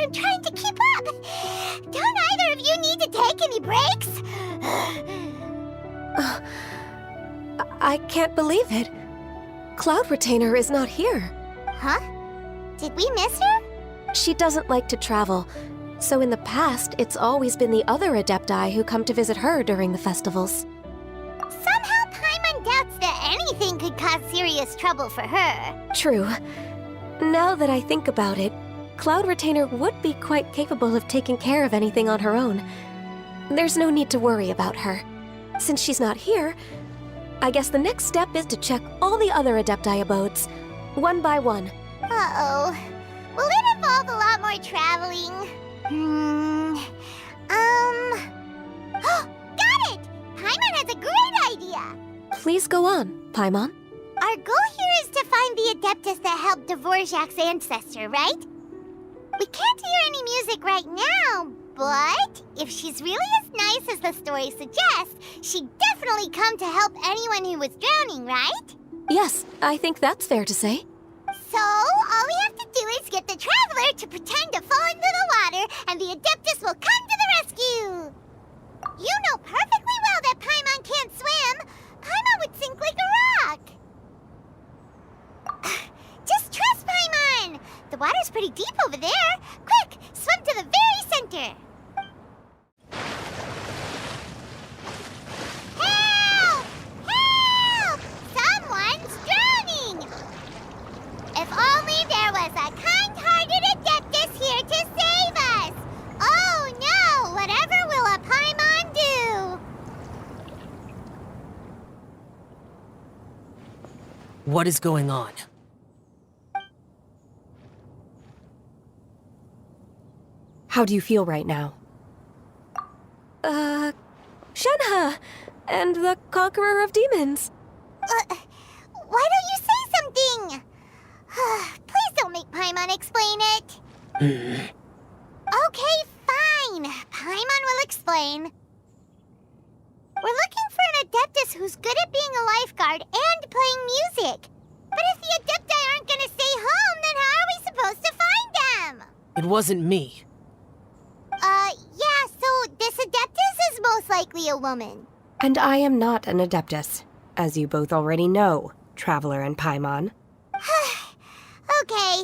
I'm trying to keep up. Don't either of you need to take any breaks? I can't believe it. Cloud Retainer is not here. Huh? Did we miss her? She doesn't like to travel, so in the past, it's always been the other Adepti who come to visit her during the festivals. Somehow Paimon doubts that anything could cause serious trouble for her. True. Now that I think about it, Cloud Retainer would be quite capable of taking care of anything on her own. There's no need to worry about her. Since she's not here, I guess the next step is to check all the other Adepti abodes, one by one. Uh-oh. Will it involve a lot more traveling? Got it! Paimon has a great idea! Please go on, Paimon. Our goal here is to find the Adeptus that helped Dvorak's ancestor, right? We can't hear any music right now, but if she's really as nice as the story suggests, she'd definitely come to help anyone who was drowning, right? Yes, I think that's fair to say. So, all we have to do is get the Traveler to pretend to fall into the water, and the Adeptus will come to the rescue! You know perfectly well that Paimon can't swim! Paimon would sink like a rock! Just trust Paimon! The water's pretty deep over there! Quick, swim to the very center! Help! Help! Someone's drowning! If only there was a kind-hearted Adeptus here to save us! Oh no! Whatever will a Paimon do? What is going on? How do you feel right now? Shenhe! And the Conqueror of Demons. Why don't you say something? Please don't make Paimon explain it. Okay, fine. Paimon will explain. We're looking for an Adeptus who's good at being a lifeguard and playing music. But if the Adepti aren't gonna stay home, then how are we supposed to find them? It wasn't me. Yeah, so this Adeptus is most likely a woman. And I am not an Adeptus, as you both already know, Traveler and Paimon. Okay,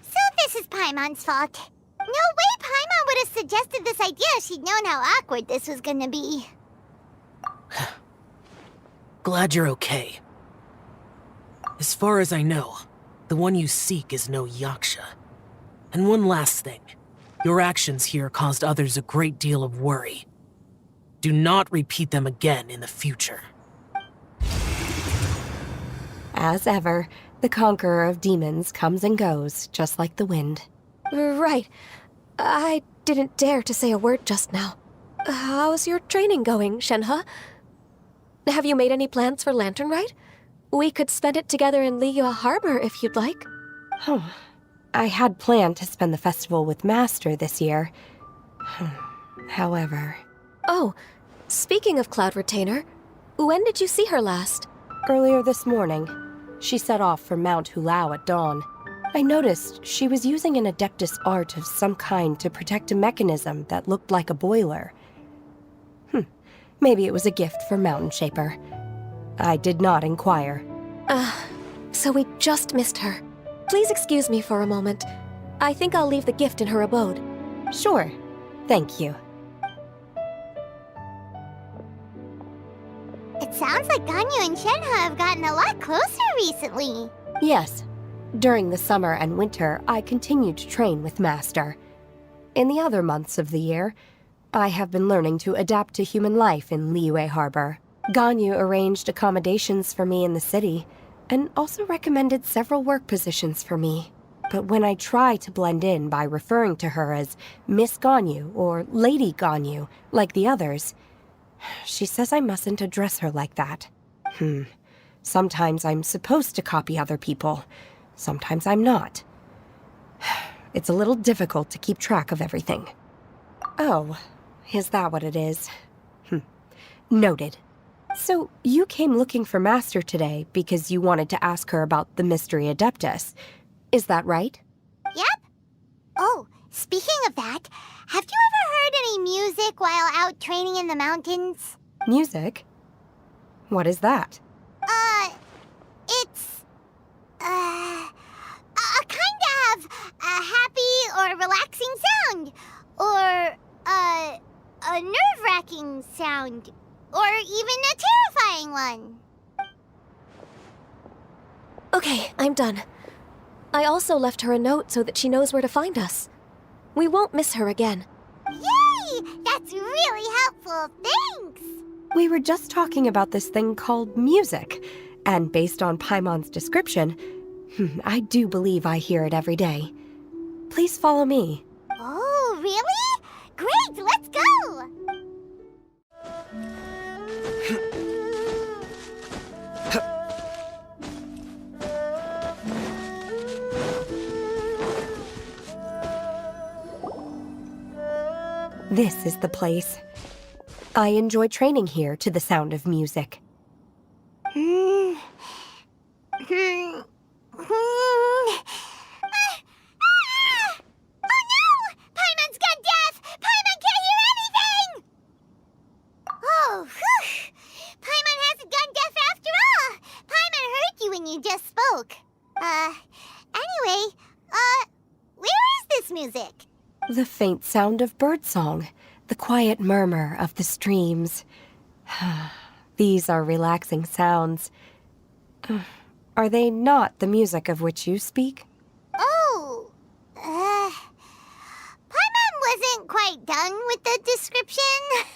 so this is Paimon's fault. No way Paimon would have suggested this idea if she'd known how awkward this was gonna be. Glad you're okay. As far as I know, the one you seek is no Yaksha. And one last thing. Your actions here caused others a great deal of worry. Do not repeat them again in the future. As ever, the Conqueror of Demons comes and goes, just like the wind. Right. I didn't dare to say a word just now. How's your training going, Shenhe? Have you made any plans for Lantern Rite? We could spend it together in Liyue Harbor if you'd like. Oh, I had planned to spend the festival with Master this year. However... Oh, speaking of Cloud Retainer, when did you see her last? Earlier this morning, she set off for Mount Hulao at dawn. I noticed she was using an Adeptus art of some kind to protect a mechanism that looked like a boiler. Maybe it was a gift for Mountain Shaper. I did not inquire. So we just missed her. Please excuse me for a moment. I think I'll leave the gift in her abode. Sure. Thank you. It sounds like Ganyu and Shenhe have gotten a lot closer recently. Yes. During the summer and winter, I continued to train with Master. In the other months of the year, I have been learning to adapt to human life in Liyue Harbor. Ganyu arranged accommodations for me in the city, and also recommended several work positions for me. But when I try to blend in by referring to her as Miss Ganyu or Lady Ganyu, like the others, she says I mustn't address her like that. Sometimes I'm supposed to copy other people. Sometimes I'm not. It's a little difficult to keep track of everything. Oh, is that what it is? Noted. So, you came looking for Master today because you wanted to ask her about the Mystery Adeptus. Is that right? Yep. Oh, Speaking of that, have you ever heard any music while out training in the mountains? Music? What is that? It's, a kind of a happy or relaxing sound. Or, a nerve-wracking sound. Or even a terrifying one. Okay, I'm done. I also left her a note so that she knows where to find us. We won't miss her again. Yay! That's really helpful. Thanks! We were just talking about this thing called music, and based on Paimon's description, I do believe I hear it every day. Please follow me. Oh, really? Great, let's go! This is the place. I enjoy training here to the sound of music. Oh no! Paimon's gone deaf! Paimon can't hear anything! Oh, whew! Paimon hasn't gone deaf after all! Paimon heard you when you just spoke. Anyway, where is this music? The faint sound of birdsong, the quiet murmur of the streams. These are relaxing sounds. Are they not the music of which you speak? Oh, Paimon wasn't quite done with the description.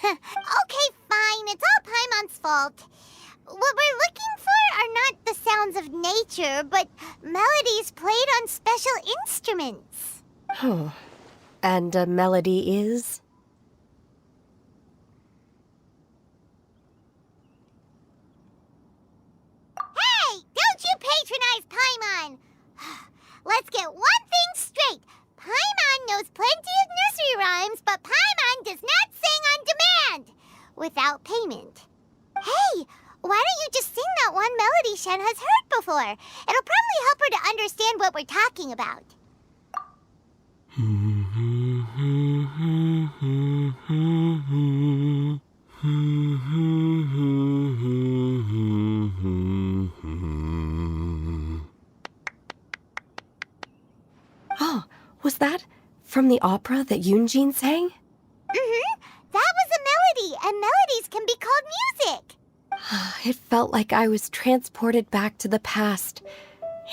Okay, fine, it's all Paimon's fault. What we're looking for are not the sounds of nature, but melodies played on special instruments. Oh. And a melody is? Hey, don't you patronize Paimon! Let's get one thing straight. Paimon knows plenty of nursery rhymes, but Paimon does not sing on demand without payment. Hey, why don't you just sing that one melody Shen has heard before? It'll probably help her to understand what we're talking about. Oh, was that from the opera that Yunjin sang? That was a melody, and melodies can be called music. It felt like I was transported back to the past.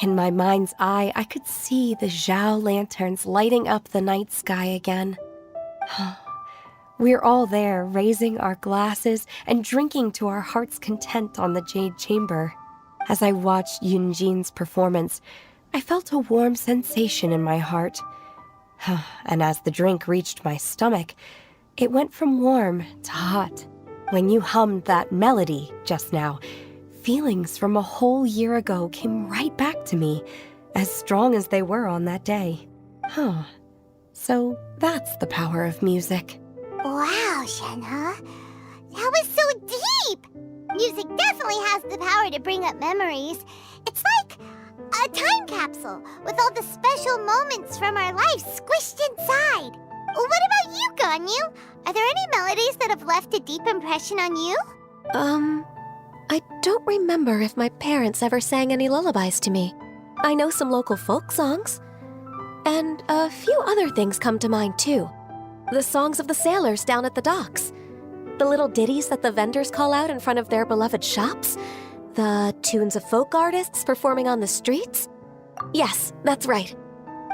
In my mind's eye, I could see the Zhao lanterns lighting up the night sky again. We're all there, raising our glasses and drinking to our heart's content on the Jade Chamber. As I watched Yunjin's performance, I felt a warm sensation in my heart. And as the drink reached my stomach, it went from warm to hot. When you hummed that melody just now, feelings from a whole year ago came right back to me, as strong as they were on that day. So that's the power of music. Wow, Shenhe. That was so deep! Music definitely has the power to bring up memories. It's like a time capsule with all the special moments from our lives squished inside. What about you, Ganyu? Are there any melodies that have left a deep impression on you? I don't remember if my parents ever sang any lullabies to me. I know some local folk songs. And a few other things come to mind, too. The songs of the sailors down at the docks. The little ditties that the vendors call out in front of their beloved shops. The tunes of folk artists performing on the streets. Yes, that's right.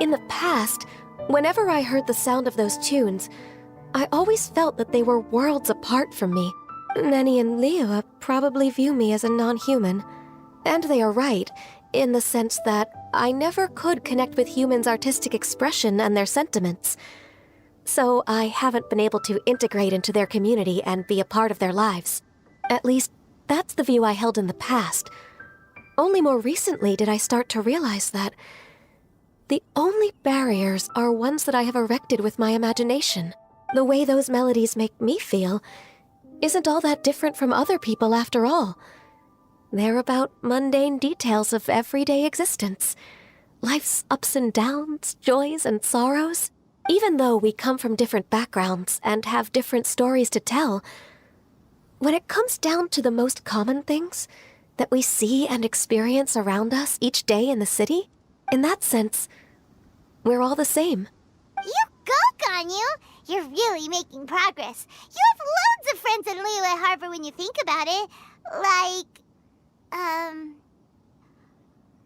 In the past, whenever I heard the sound of those tunes, I always felt that they were worlds apart from me. Nenny and Liyue probably view me as a non-human. And they are right, in the sense that I never could connect with humans' artistic expression and their sentiments. So I haven't been able to integrate into their community and be a part of their lives. At least, that's the view I held in the past. Only more recently did I start to realize that the only barriers are ones that I have erected with my imagination. The way those melodies make me feel isn't all that different from other people after all. They're about mundane details of everyday existence. Life's ups and downs, joys and sorrows. Even though we come from different backgrounds and have different stories to tell, when it comes down to the most common things that we see and experience around us each day in the city, in that sense, we're all the same. You go, Ganyu! You're really making progress. You have loads of friends in Liyue Harbor when you think about it.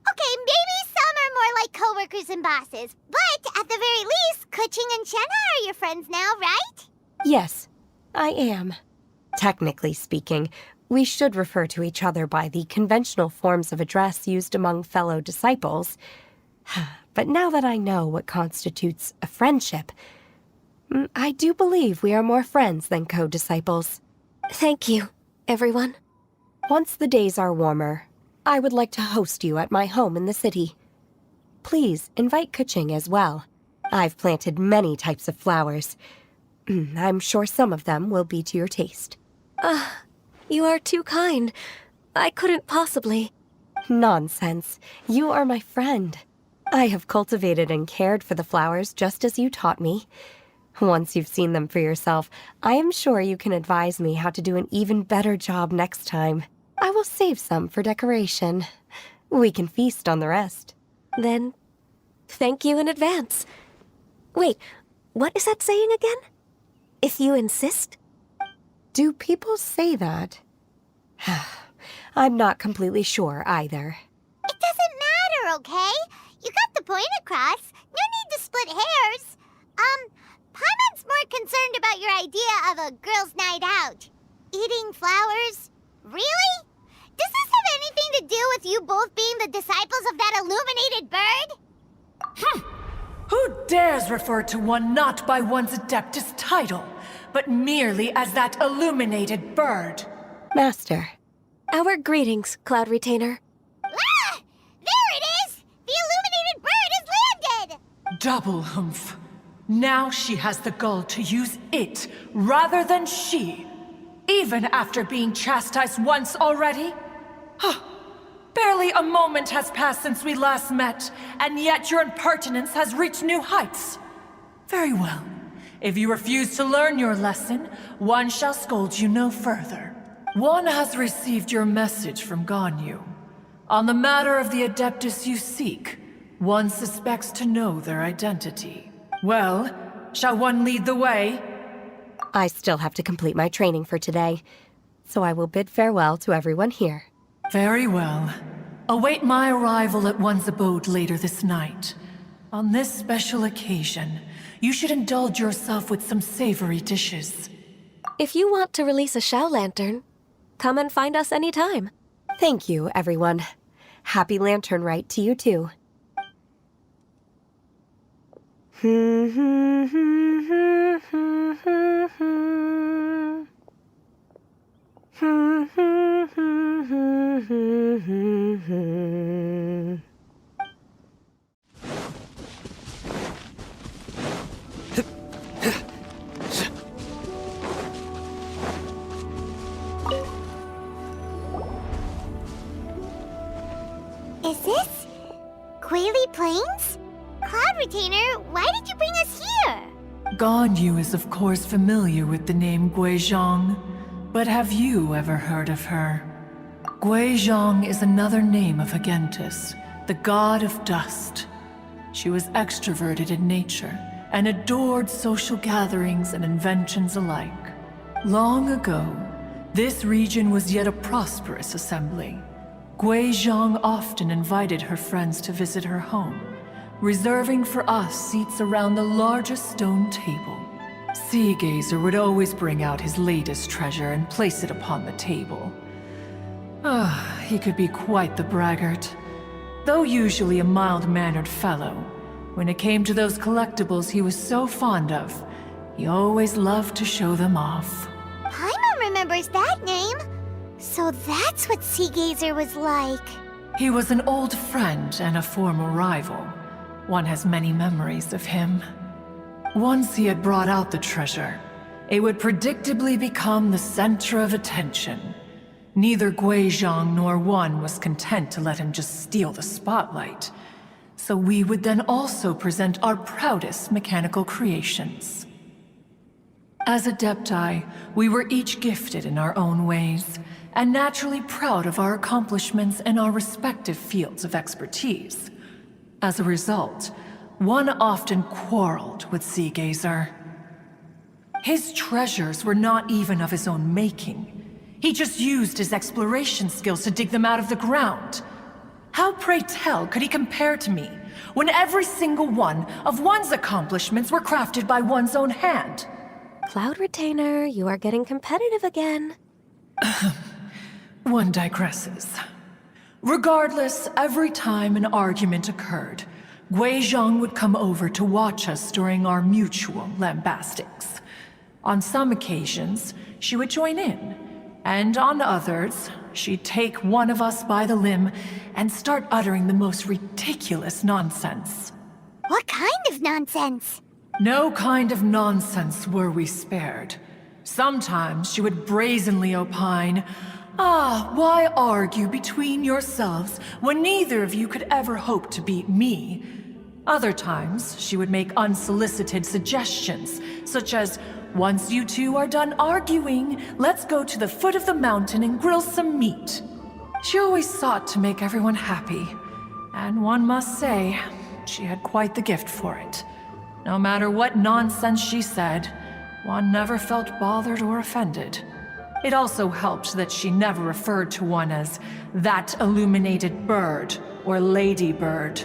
Okay, maybe some are more like coworkers and bosses, but at the very least, Kuching and Shenna are your friends now, right? Yes, I am. Technically speaking, we should refer to each other by the conventional forms of address used among fellow disciples. But now that I know what constitutes a friendship, I do believe we are more friends than co-disciples. Thank you, everyone. Once the days are warmer, I would like to host you at my home in the city. Please invite Kuching as well. I've planted many types of flowers. I'm sure some of them will be to your taste. You are too kind. I couldn't possibly. Nonsense. You are my friend. I have cultivated and cared for the flowers just as you taught me. Once you've seen them for yourself, I am sure you can advise me how to do an even better job next time. I will save some for decoration. We can feast on the rest. Then, thank you in advance. Wait, what is that saying again? If you insist? Do people say that? I'm not completely sure either. It doesn't matter, okay? You got the point across. No need to split hairs. Paimon's more concerned about your idea of a girls' night out. Eating flowers? Really? Does this have anything to do with you both being the disciples of that illuminated bird? Who dares refer to one not by one's Adeptus title, but merely as that illuminated bird? Master. Our greetings, Cloud Retainer. Ah! There it is! The illuminated bird has landed! Double humph. Now she has the gall to use it rather than she, even after being chastised once already? Barely a moment has passed since we last met, and yet your impertinence has reached new heights. Very well. If you refuse to learn your lesson, one shall scold you no further. One has received your message from Ganyu. On the matter of the Adeptus you seek, one suspects to know their identity. Well, shall one lead the way? I still have to complete my training for today, so I will bid farewell to everyone here. Very well. Await my arrival at one's abode later this night. On this special occasion, you should indulge yourself with some savory dishes. If you want to release a Shao Lantern, come and find us anytime. Thank you, everyone. Happy Lantern Rite to you too. Is this Quaily Plains? Cloud Retainer, why did you bring us here? Ganyu is of course familiar with the name Guizhong, but have you ever heard of her? Guizhong is another name of Agentis, the god of dust. She was extroverted in nature and adored social gatherings and inventions alike. Long ago, this region was yet a prosperous assembly. Guizhong often invited her friends to visit her home, reserving for us seats around the largest stone table. Seagazer would always bring out his latest treasure and place it upon the table. He could be quite the braggart. Though usually a mild-mannered fellow, when it came to those collectibles he was so fond of, he always loved to show them off. Paimon remembers that name. So that's what Seagazer was like. He was an old friend and a former rival. One has many memories of him. Once he had brought out the treasure, it would predictably become the center of attention. Neither Guizhong nor one was content to let him just steal the spotlight. So we would then also present our proudest mechanical creations. As Adepti, we were each gifted in our own ways, and naturally proud of our accomplishments in our respective fields of expertise. As a result, one often quarreled with Seagazer. His treasures were not even of his own making. He just used his exploration skills to dig them out of the ground. How, pray tell, could he compare to me, when every single one of one's accomplishments were crafted by one's own hand? Cloud Retainer, you are getting competitive again. One digresses. Regardless, every time an argument occurred, Guizhong would come over to watch us during our mutual lambastics. On some occasions, she would join in, and on others, she'd take one of us by the limb and start uttering the most ridiculous nonsense. What kind of nonsense? No kind of nonsense were we spared. Sometimes she would brazenly opine, why argue between yourselves when neither of you could ever hope to beat me? Other times, she would make unsolicited suggestions, such as, once you two are done arguing, let's go to the foot of the mountain and grill some meat. She always sought to make everyone happy, and one must say, she had quite the gift for it. No matter what nonsense she said, one never felt bothered or offended. It also helped that she never referred to one as that illuminated bird or ladybird.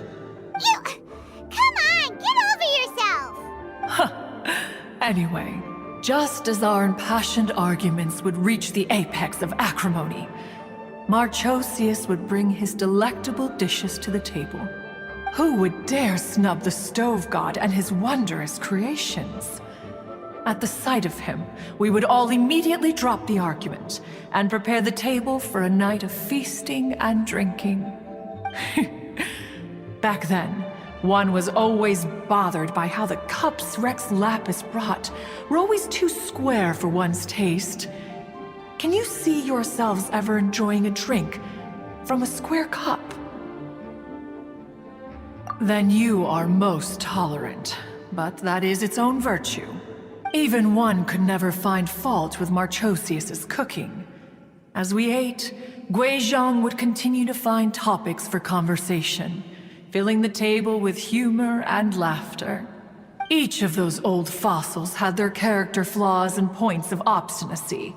Come on, get over yourself! Anyway, just as our impassioned arguments would reach the apex of acrimony, Marchosius would bring his delectable dishes to the table. Who would dare snub the stove god and his wondrous creations? At the sight of him, we would all immediately drop the argument and prepare the table for a night of feasting and drinking. Back then, one was always bothered by how the cups Rex Lapis brought were always too square for one's taste. Can you see yourselves ever enjoying a drink from a square cup? Then you are most tolerant, but that is its own virtue. Even one could never find fault with Marchosius's cooking. As we ate, Guizhong would continue to find topics for conversation, filling the table with humor and laughter. Each of those old fossils had their character flaws and points of obstinacy.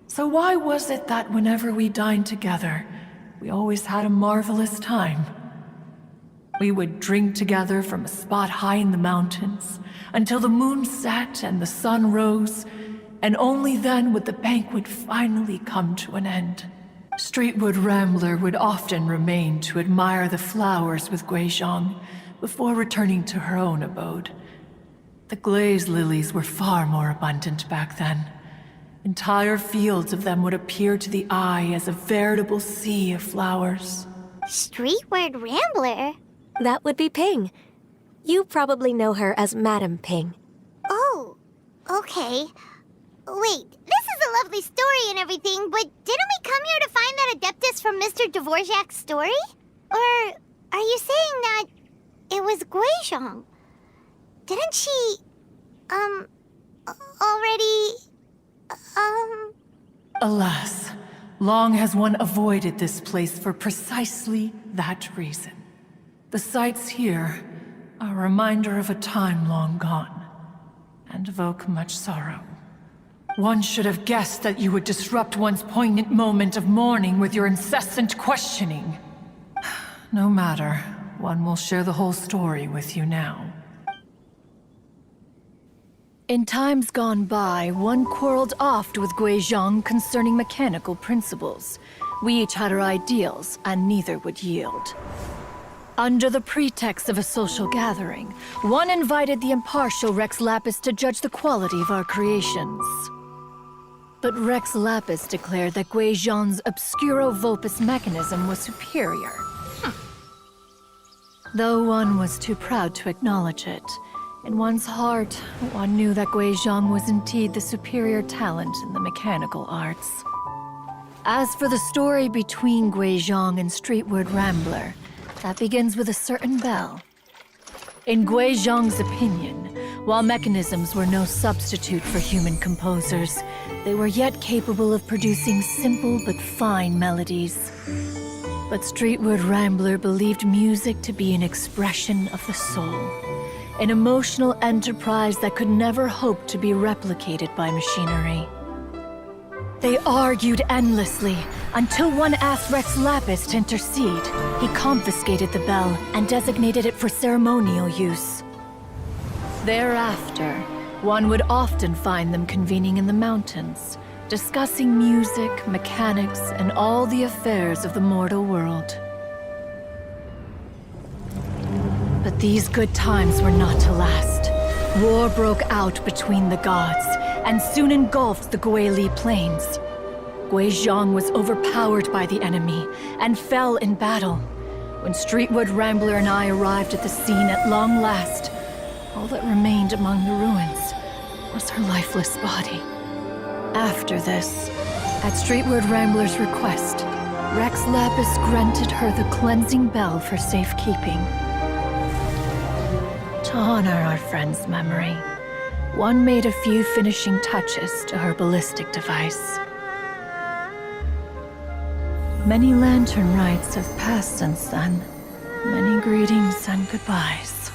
So why was it that whenever we dined together, we always had a marvelous time? We would drink together from a spot high in the mountains, until the moon set and the sun rose, and only then would the banquet finally come to an end. Streetwood Rambler would often remain to admire the flowers with Guizhong before returning to her own abode. The glaze lilies were far more abundant back then. Entire fields of them would appear to the eye as a veritable sea of flowers. Streetward Rambler? That would be Ping. You probably know her as Madam Ping. Oh, okay. Wait, this is a lovely story and everything, but didn't we come here to find that Adeptus from Mr. Dvorak's story? Or are you saying that it was Guizhong? Didn't she, already, Alas, long has one avoided this place for precisely that reason. The sights here are a reminder of a time long gone, and evoke much sorrow. One should have guessed that you would disrupt one's poignant moment of mourning with your incessant questioning. No matter, one will share the whole story with you now. In times gone by, one quarreled oft with Guizhong concerning mechanical principles. We each had our ideals, and neither would yield. Under the pretext of a social gathering, one invited the impartial Rex Lapis to judge the quality of our creations. But Rex Lapis declared that Guizhong's Obscuro Vulpus mechanism was superior. Though one was too proud to acknowledge it, in one's heart, one knew that Guizhong was indeed the superior talent in the mechanical arts. As for the story between Guizhong and Streetward Rambler, That begins with a certain bell. In Gui Zhang's opinion, while mechanisms were no substitute for human composers, they were yet capable of producing simple but fine melodies. But Streetward Rambler believed music to be an expression of the soul, an emotional enterprise that could never hope to be replicated by machinery. They argued endlessly, until one asked Rex Lapis to intercede. He confiscated the bell and designated it for ceremonial use. Thereafter, one would often find them convening in the mountains, discussing music, mechanics, and all the affairs of the mortal world. But these good times were not to last. War broke out between the gods, and soon engulfed the Guili Plains. Gui Zhang was overpowered by the enemy, and fell in battle. When Streetwood Rambler and I arrived at the scene at long last, all that remained among the ruins was her lifeless body. After this, at Streetwood Rambler's request, Rex Lapis granted her the cleansing bell for safekeeping. To honor our friend's memory, one made a few finishing touches to her ballistic device. Many lantern rites have passed since then. Many greetings and goodbyes.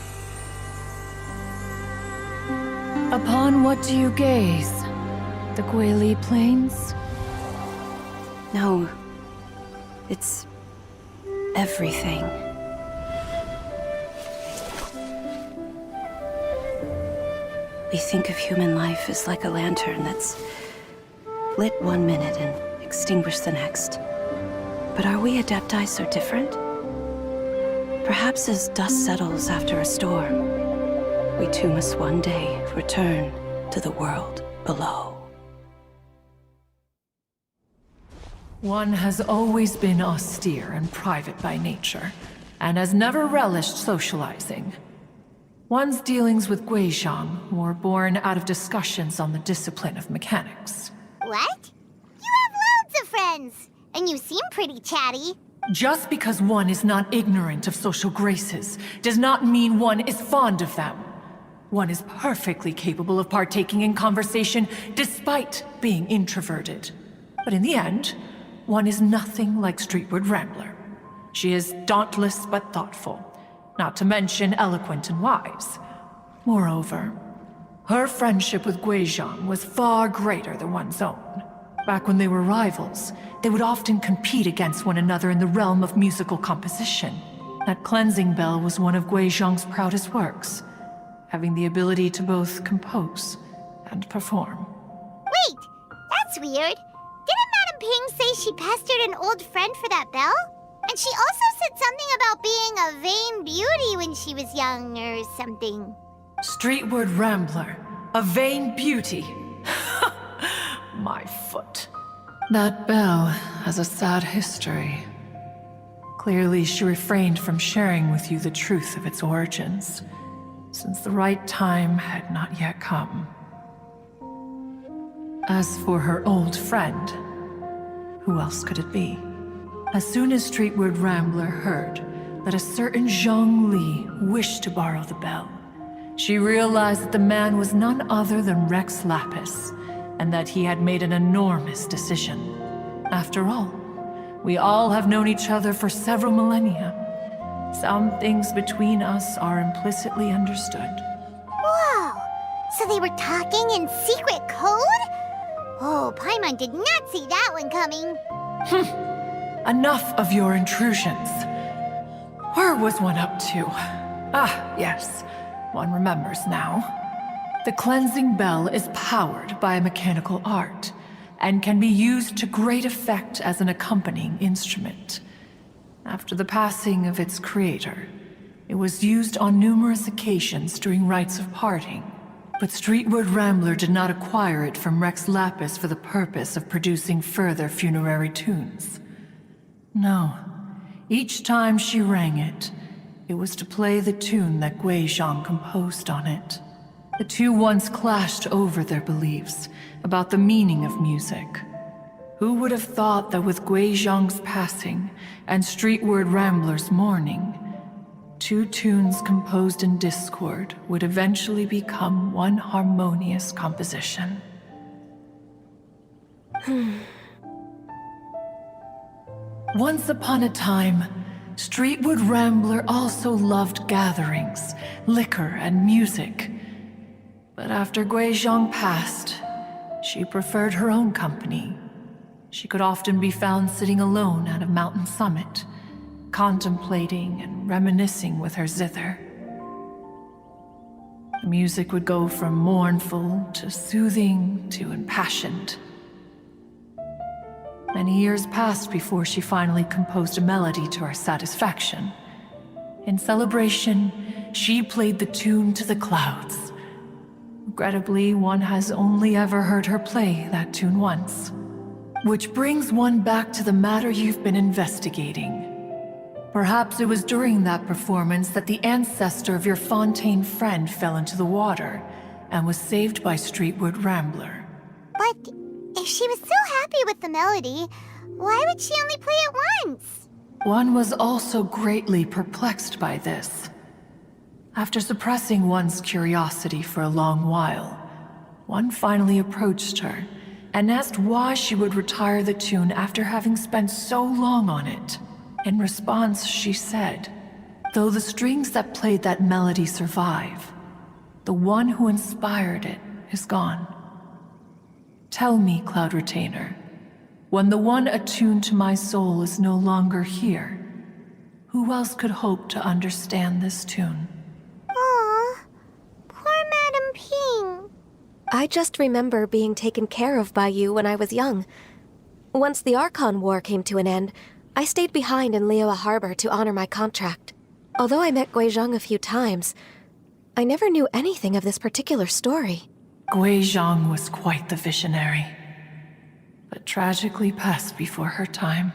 Upon what do you gaze? The Guili Plains? No. It's everything. We think of human life as like a lantern that's lit one minute and extinguished the next. But are we Adepti so different? Perhaps as dust settles after a storm, we too must one day return to the world below. One has always been austere and private by nature, and has never relished socializing. One's dealings with Gui Zhang were born out of discussions on the discipline of mechanics. What? You have loads of friends, and you seem pretty chatty. Just because one is not ignorant of social graces does not mean one is fond of them. One is perfectly capable of partaking in conversation despite being introverted. But in the end, one is nothing like Streetward Rambler. She is dauntless but thoughtful, not to mention eloquent and wise. Moreover, her friendship with Gui Zhang was far greater than one's own. Back when they were rivals, they would often compete against one another in the realm of musical composition. That cleansing bell was one of Gui Zhang's proudest works, having the ability to both compose and perform. Wait, that's weird. Didn't Madame Ping say she pestered an old friend for that bell? And she also said something about being a vain beauty when she was young or something. Streetward Rambler, a vain beauty. My foot. That bell has a sad history. Clearly, she refrained from sharing with you the truth of its origins, since the right time had not yet come. As for her old friend, who else could it be? As soon as Streetward Rambler heard that a certain Zhang Li wished to borrow the bell, she realized that the man was none other than Rex Lapis, and that he had made an enormous decision. After all, we all have known each other for several millennia. Some things between us are implicitly understood. Whoa! So they were talking in secret code? Oh, Paimon did not see that one coming. Enough of your intrusions. Where was one up to? Ah, yes. One remembers now. The cleansing bell is powered by a mechanical art, and can be used to great effect as an accompanying instrument. After the passing of its creator, it was used on numerous occasions during rites of parting. But Streetward Rambler did not acquire it from Rex Lapis for the purpose of producing further funerary tunes. No. Each time she rang it, it was to play the tune that Gui Zhang composed on it. The two once clashed over their beliefs about the meaning of music. Who would have thought that with Gui Zhang's passing and Streetward Rambler's mourning, two tunes composed in discord would eventually become one harmonious composition. Once upon a time, Streetwood Rambler also loved gatherings, liquor, and music. But after Guizhong passed, she preferred her own company. She could often be found sitting alone at a mountain summit, contemplating and reminiscing with her zither. The music would go from mournful to soothing to impassioned. Many years passed before she finally composed a melody to her satisfaction. In celebration, she played the tune to the clouds. Regrettably, one has only ever heard her play that tune once. Which brings one back to the matter you've been investigating. Perhaps it was during that performance that the ancestor of your Fontaine friend fell into the water and was saved by Streetwood Rambler. But if she was so happy with the melody, why would she only play it once? One was also greatly perplexed by this. After suppressing one's curiosity for a long while, one finally approached her and asked why she would retire the tune after having spent so long on it. In response, she said, "Though the strings that played that melody survive, the one who inspired it is gone. Tell me, Cloud Retainer, when the one attuned to my soul is no longer here, who else could hope to understand this tune?" Aw, poor Madame Ping. I just remember being taken care of by you when I was young. Once the Archon War came to an end, I stayed behind in Liyue Harbor to honor my contract. Although I met Guizhong a few times, I never knew anything of this particular story. Guizhong was quite the visionary, but tragically passed before her time.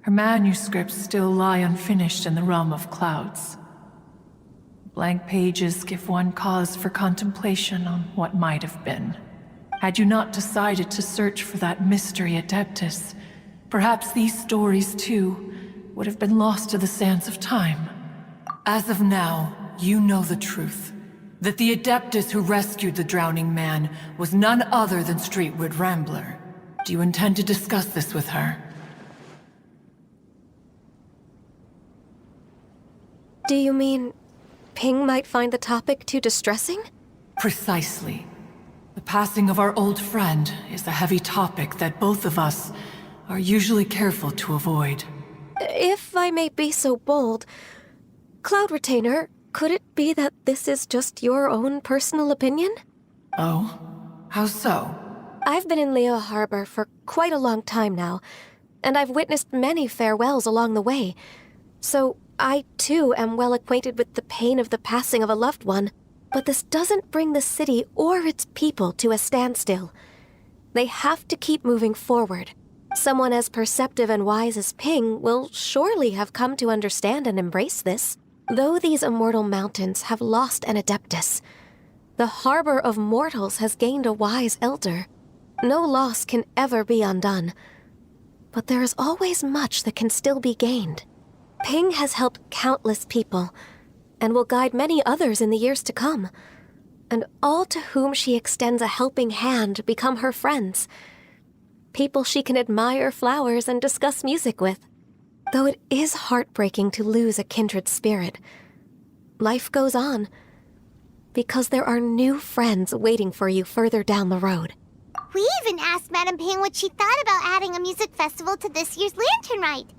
Her manuscripts still lie unfinished in the realm of clouds. Blank pages give one cause for contemplation on what might have been. Had you not decided to search for that mystery Adeptus, perhaps these stories, too, would have been lost to the sands of time. As of now, you know the truth. That the Adeptus who rescued the drowning man was none other than Streetwood Rambler. Do you intend to discuss this with her? Do you mean Ping might find the topic too distressing? Precisely. The passing of our old friend is a heavy topic that both of us are usually careful to avoid. If I may be so bold, Cloud Retainer, could it be that this is just your own personal opinion? Oh? How so? I've been in Liyue Harbor for quite a long time now, and I've witnessed many farewells along the way, so I too am well acquainted with the pain of the passing of a loved one. But this doesn't bring the city or its people to a standstill. They have to keep moving forward. Someone as perceptive and wise as Ping will surely have come to understand and embrace this. Though these immortal mountains have lost an Adeptus, the harbor of mortals has gained a wise elder. No loss can ever be undone, but there is always much that can still be gained. Ping has helped countless people, and will guide many others in the years to come, and all to whom she extends a helping hand become her friends. People she can admire flowers and discuss music with. Though it is heartbreaking to lose a kindred spirit, life goes on, because there are new friends waiting for you further down the road. We even asked Madame Ping what she thought about adding a music festival to this year's Lantern Rite.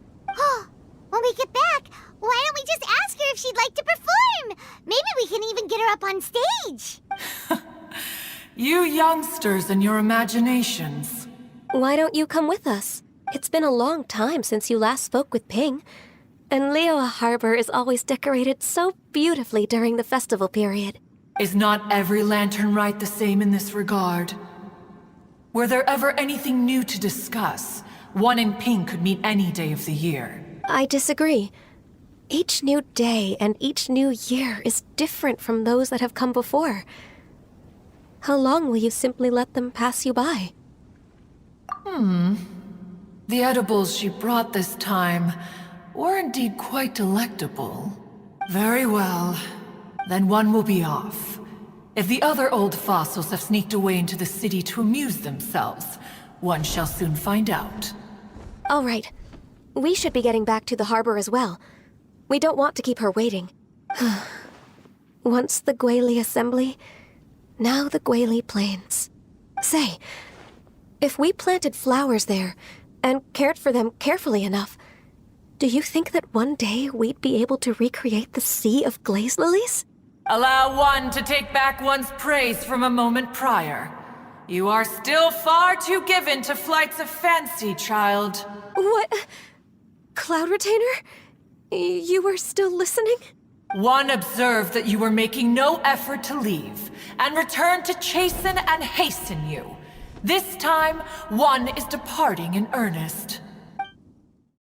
When we get back, why don't we just ask her if she'd like to perform? Maybe we can even get her up on stage. You youngsters and your imaginations. Why don't you come with us? It's been a long time since you last spoke with Ping, and Liyue Harbor is always decorated so beautifully during the festival period. Is not every Lantern Rite the same in this regard? Were there ever anything new to discuss? One in Ping could meet any day of the year. I disagree. Each new day and each new year is different from those that have come before. How long will you simply let them pass you by? The edibles she brought this time were indeed quite delectable. Very well. Then one will be off. If the other old fossils have sneaked away into the city to amuse themselves, one shall soon find out. All right. We should be getting back to the harbor as well. We don't want to keep her waiting. Once the Guili Assembly, now the Guili Plains. Say, if we planted flowers there and cared for them carefully enough, do you think that one day we'd be able to recreate the Sea of Glaze Lilies? Allow one to take back one's praise from a moment prior. You are still far too given to flights of fancy, child. What? Cloud Retainer? You were still listening? One observed that you were making no effort to leave, and returned to chasten and hasten you. This time, one is departing in earnest.